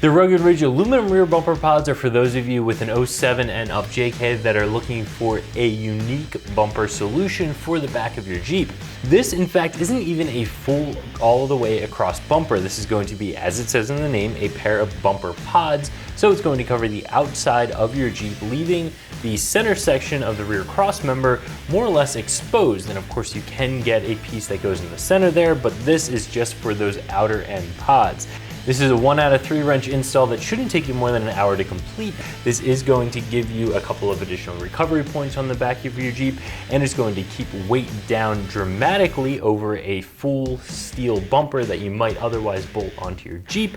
The Rugged Ridge aluminum rear bumper pods are for those of you with an 07 and up JK that are looking for a unique bumper solution for the back of your Jeep. This, in fact, isn't even a full all the way across bumper. This is going to be, as it says in the name, a pair of bumper pods. So it's going to cover the outside of your Jeep, leaving the center section of the rear cross member more or less exposed. And of course you can get a piece that goes in the center there, but this is just for those outer end pods. This is a 1 out of 3 wrench install that shouldn't take you more than an hour to complete. This is going to give you a couple of additional recovery points on the back of your Jeep, and it's going to keep weight down dramatically over a full steel bumper that you might otherwise bolt onto your Jeep.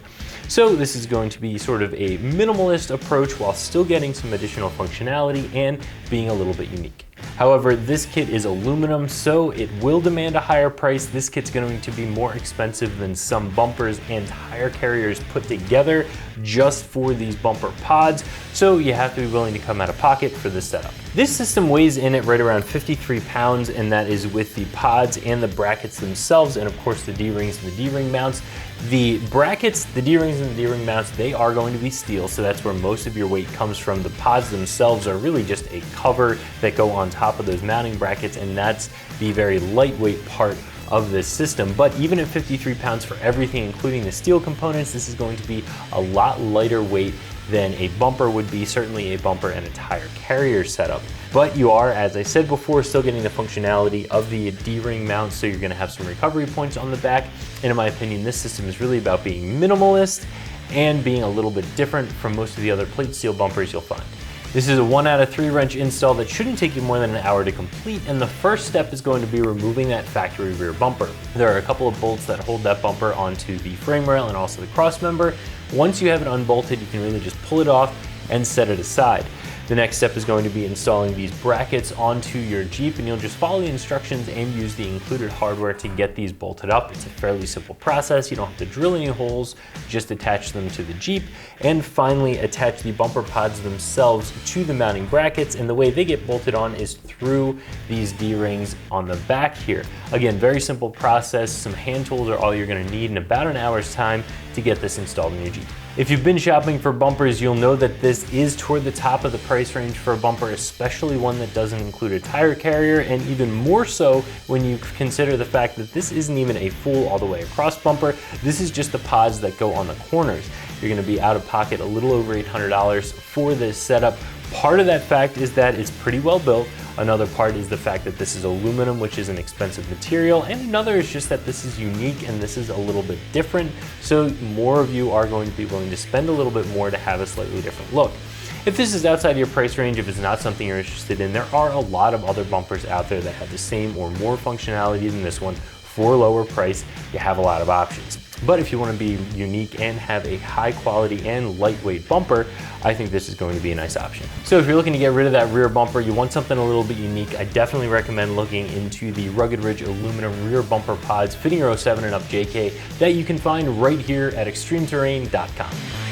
So this is going to be sort of a minimalist approach while still getting some additional functionality and being a little bit unique. However, this kit is aluminum, so it will demand a higher price. This kit's going to be more expensive than some bumpers and tire carriers put together just for these bumper pods, so you have to be willing to come out of pocket for this setup. This system weighs in at right around 53 pounds, and that is with the pods and the brackets themselves, and of course the D-rings and the D-ring mounts. The brackets, the D-rings and the D-ring mounts, they are going to be steel, so that's where most of your weight comes from. The pods themselves are really just a cover that go on top of those mounting brackets, and that's the very lightweight part of this system. But even at 53 pounds for everything, including the steel components, this is going to be a lot lighter weight than a bumper would be, certainly a bumper and a tire carrier setup. But you are, as I said before, still getting the functionality of the D-ring mount, so you're gonna have some recovery points on the back. And in my opinion, this system is really about being minimalist and being a little bit different from most of the other plate steel bumpers you'll find. This is a 1 out of 3 wrench install that shouldn't take you more than an hour to complete, and the first step is going to be removing that factory rear bumper. There are a couple of bolts that hold that bumper onto the frame rail and also the cross member. Once you have it unbolted, you can really just pull it off and set it aside. The next step is going to be installing these brackets onto your Jeep, and you'll just follow the instructions and use the included hardware to get these bolted up. It's a fairly simple process. You don't have to drill any holes, just attach them to the Jeep. And finally, attach the bumper pods themselves to the mounting brackets, and the way they get bolted on is through these D-rings on the back here. Again, very simple process. Some hand tools are all you're gonna need in about an hour's time to get this installed in your Jeep. If you've been shopping for bumpers, you'll know that this is toward the top of the price range for a bumper, especially one that doesn't include a tire carrier, and even more so when you consider the fact that this isn't even a full all the way across bumper. This is just the pods that go on the corners. You're gonna be out of pocket a little over $800 for this setup. Part of that fact is that it's pretty well built. Another part is the fact that this is aluminum, which is an expensive material, and another is just that this is unique and this is a little bit different, so more of you are going to be willing to spend a little bit more to have a slightly different look. If this is outside your price range, if it's not something you're interested in, there are a lot of other bumpers out there that have the same or more functionality than this one for a lower price. You have a lot of options. But if you want to be unique and have a high quality and lightweight bumper, I think this is going to be a nice option. So if you're looking to get rid of that rear bumper, you want something a little bit unique, I definitely recommend looking into the Rugged Ridge aluminum rear bumper pods fitting your 07 and up JK that you can find right here at ExtremeTerrain.com.